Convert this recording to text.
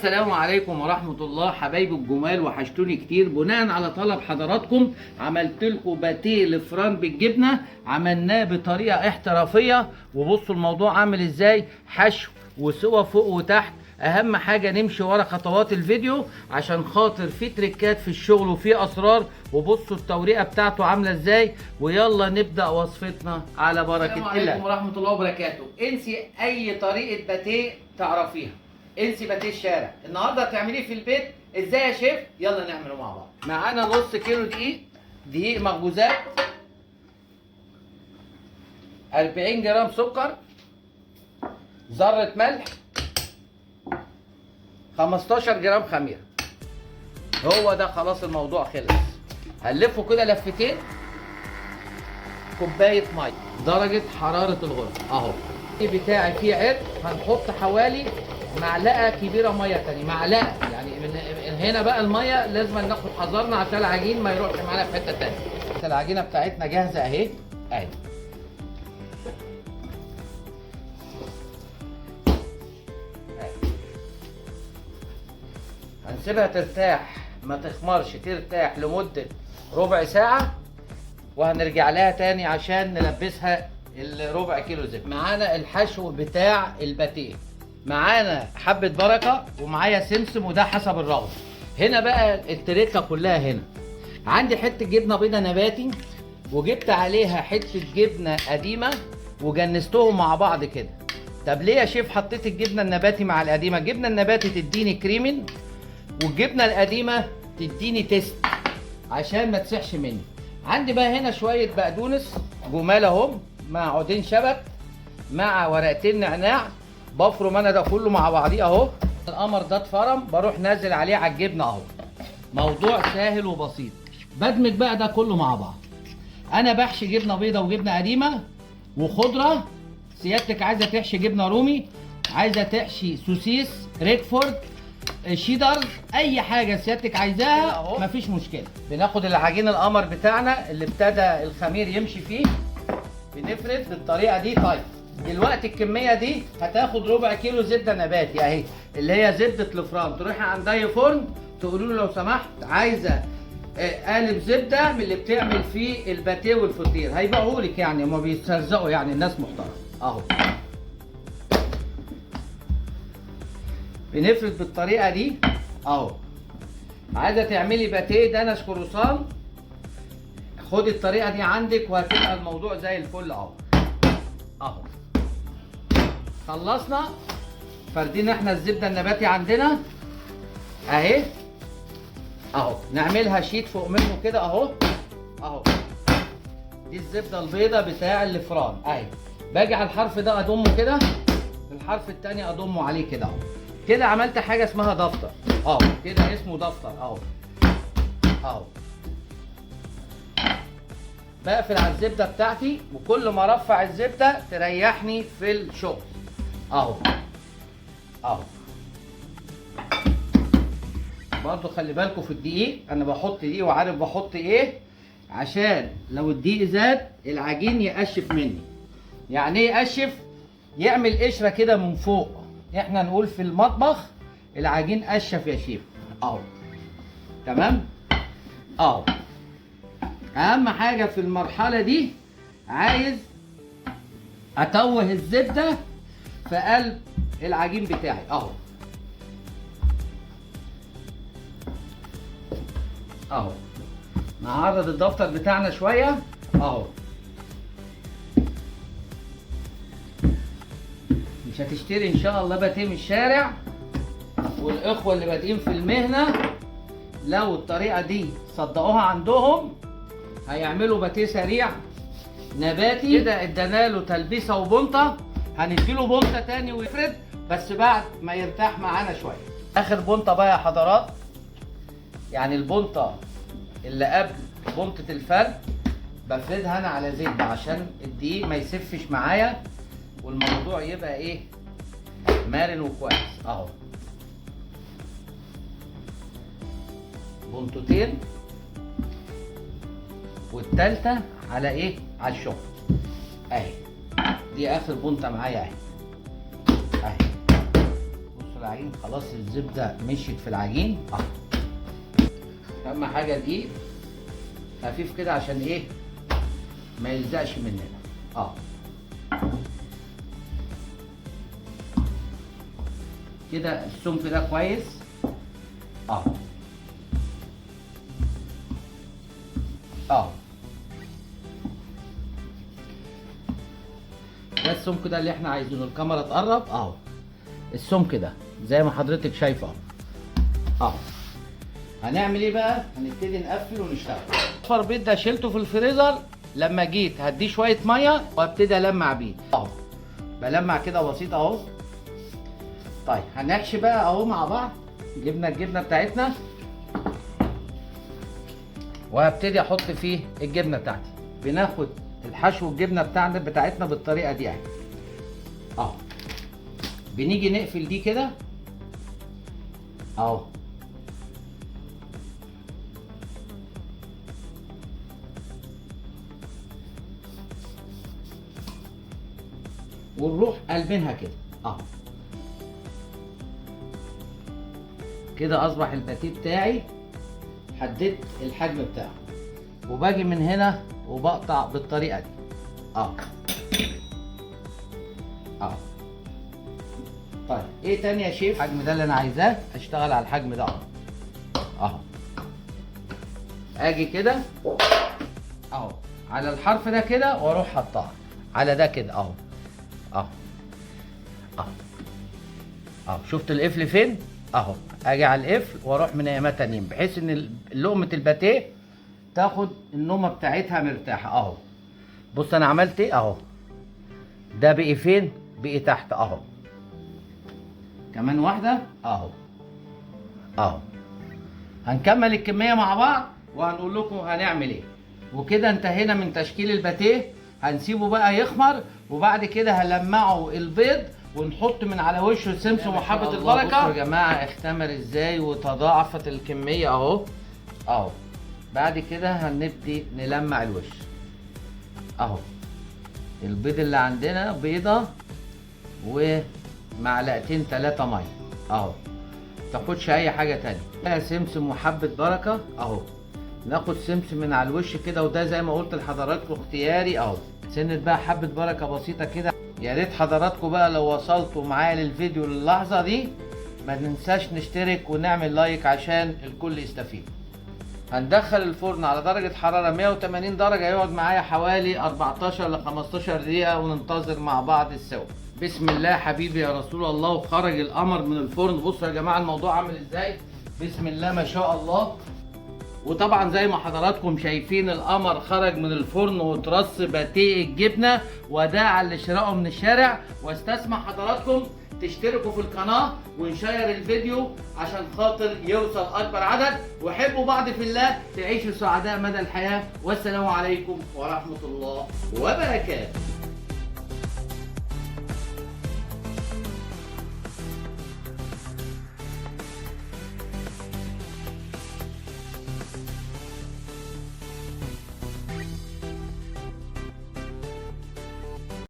السلام عليكم ورحمة الله حبايبي الجمال، وحشتوني كتير. بناء على طلب حضراتكم عملت لكم باتيه لفران بالجبنة، عملناه بطريقة احترافية. وبصوا الموضوع عامل ازاي، حشو وسوا فوق وتحت. اهم حاجة نمشي ورا خطوات الفيديو عشان خاطر في تريكات في الشغل وفي اسرار. وبصوا التوريقة بتاعته عاملة ازاي، ويلا نبدأ وصفتنا على بركة الله. السلام عليكم ورحمة الله وبركاته. انسي اي طريقة باتيه تعرفيها، انسي باتيه الشارع. النهارده هتعمليه في البيت ازاي يا شيف؟ يلا نعمله مع بعض. معانا نص كيلو دقيق مخبوزات، 40 جرام سكر، ذرة ملح، 15 جرام خميرة. هو ده خلاص، الموضوع خلص. هنلفه كده لفتين. كوباية مية درجة حرارة الغرفة اهو. بتاعي فيه عرق، هنحط حوالي معلقه كبيره ميه تاني، معلقه يعني. من هنا بقى الميه لازم ناخد حذرنا عشان العجين ما يروحش معانا في حته تانيه. العجينه بتاعتنا جاهزه اهي اهي. هنسيبها ترتاح، ما تخمرش، ترتاح لمده ربع ساعه، وهنرجع لها تاني عشان نلبسها الربع كيلو زبده. معانا الحشو بتاع الباتيه، معانا حبة بركة ومعايا سمسم، وده حسب الرغبة. هنا بقى التركة كلها. هنا عندي حتة جبنة بيضة نباتي، وجبت عليها حتة جبنة قديمة وجنستهم مع بعض كده. طب ليه يا شيف حطيت الجبنة النباتي مع القديمة؟ الجبنة النباتي تديني كريمين، والجبنة القديمة تديني تيست عشان ما تسحش مني. عندي بقى هنا شوية بقدونس جمال اهم، مع عودين شبت، مع ورقتين نعناع. بفرم انا ده كله مع بعضيه اهو. القمر ده اتفرم، بروح نازل عليه على الجبنه اهو. موضوع سهل وبسيط. بدمج بقى ده كله مع بعض. انا بحشي جبنه بيضه وجبنه قديمه وخضره. سيادتك عايزه تحشي جبنه رومي، عايزه تحشي سوسيس، ريكفورد، شيدر، اي حاجه سيادتك عايزاها مفيش مشكله. بناخد العجين القمر بتاعنا اللي ابتدى الخمير يمشي فيه، بنفرد بالطريقه دي. طيب دلوقتي الكميه دي هتاخد ربع كيلو زبده نباتي اهي، اللي هي زبده الفران. تروحي عند اي فرن تقولوا له لو سمحت عايزه قالب زبده من اللي بتعمل فيه الباتيه والفطير، هيبيعوا لك يعني، هما بيسترزقوا يعني، الناس محترمه اهو. بنفرد بالطريقه دي اهو. عايزه تعملي باتيه دانش كروسان، خدي الطريقه دي عندك وهتبقى الموضوع زي الفل اهو اهو. خلصنا فردين احنا الزبده النباتي عندنا اهي اهو. نعملها شيت فوق منه كده اهو اهو. دي الزبده البيضه بتاع الفران اهي. باجي على الحرف ده اضمه كده، الحرف التاني اضمه عليه كده اهو. كده عملت حاجه اسمها دفتر اهو، كده اسمه دفتر اهو اهو. بقفل على الزبده بتاعتي، وكل ما ارفع الزبده تريحني في الشغل اهو اهو. برضو خلي بالكم في الدقيق، انا بحط دقيق وعارف بحط ايه، عشان لو الدقيق زاد العجين يقشف مني. يعني ايه يقشف؟ يعمل قشره كده من فوق. احنا نقول في المطبخ العجين قشف يا شيف اهو. تمام اهو. اهم حاجه في المرحله دي، عايز اتوه الزبده في قلب العجين بتاعي اهو اهو. نعرض الدفتر بتاعنا شويه اهو. مش هتشتري ان شاء الله باتيه من الشارع. والاخوه اللي بادئين في المهنه لو الطريقه دي صدقوها عندهم هيعملوا باتيه سريع نباتي كده. ادانا له تلبيسه وبنطه، هنديله بنطه تاني ويفرد، بس بعد ما يرتاح معانا شويه. اخر بنطه بقى يا حضرات، يعني البنطه اللي قبل بنطه الفرد بفردها انا على زيت بقى عشان الدقيق ما يسفش معايا، والموضوع يبقى ايه، مرن وكويس اهو. بنطتين، والتالتة على ايه، على الشغل اهي. دي اخر بنطة معايا اهي اهي. بصوا العجين خلاص، الزبده مشيت في العجين. اهم حاجه دقيق خفيف كده عشان ايه ما يلزقش مننا. كده السمك ده كويس. ده السمك ده اللي احنا عايزينه. الكاميرا تقرب اهو. السمك ده زي ما حضرتك شايفه اهو. هنعمل ايه بقى؟ هنبتدي نقفل ونشتغل. اصفر بيض ده شيلته في الفريزر، لما جيت هديه شويه ميه وابتدي المع بيه اهو. بلمع كده بسيط اهو. طيب هنحشي بقى اهو مع بعض. جبنا الجبنه بتاعتنا وهبتدي احط فيه الجبنه بتاعتي. بناخد الحشو الجبنه بتاعتنا بالطريقه دي اهو. بنيجي نقفل دي كده اهو. ونروح قلبينها كده اهو. كده اصبح الباتيه بتاعي حددت الحجم بتاعه، وباجي من هنا وبقطع بالطريقه دي اهو. طيب ايه تاني يا شيف؟ الحجم ده اللي انا عايزاه، اشتغل على الحجم ده اهو. اجي كده اهو على الحرف ده كده واروح حطها على ده كده اهو. شفت القفل فين اهو. اجي على القفل واروح منيمه تانيين بحيث ان لقمه الباتيه تاخد النومه بتاعتها مرتاحه اهو. بص انا عملت ايه اهو. ده بقي فين؟ بقي تحت اهو. كمان واحده اهو. هنكمل الكميه مع بعض وهنقول لكم هنعمل ايه. وكده انتهينا من تشكيل الباتيه. هنسيبه بقى يخمر، وبعد كده هنلمعه البيض ونحط من على وشه سمسم وحبه البركه. بصوا يا جماعه اختمر ازاي وتضاعفت الكميه اهو. بعد كده هنبتدي نلمع الوش اهو. البيض اللي عندنا بيضه ومعلقتين 3 ميه اهو. متاخدش اي حاجه تانية. سمسم وحبه بركه اهو. ناخد سمسم من على الوش كده، وده زي ما قلت لحضراتكم اختياري اهو. سنة بقى حبه بركه بسيطه كده. يا ريت حضراتكم بقى لو وصلتوا معايا للفيديو للحظه دي ما ننساش نشترك ونعمل لايك عشان الكل يستفيد. هندخل الفرن على درجه حراره 180 درجه، يقعد معايا حوالي 14 ل 15 دقيقه وننتظر مع بعض السوا. بسم الله حبيبي يا رسول الله. وخرج القمر من الفرن. بصوا يا جماعه الموضوع عامل ازاي. بسم الله ما شاء الله. وطبعا زي ما حضراتكم شايفين القمر خرج من الفرن وترص باتيه الجبنه وداعا لشرائه من الشارع. واستسمح حضراتكم تشتركوا في القناه ونشير الفيديو عشان خاطر يوصل اكبر عدد. وحبوا بعض في الله، تعيشوا سعداء مدى الحياه. والسلام عليكم ورحمه الله وبركاته.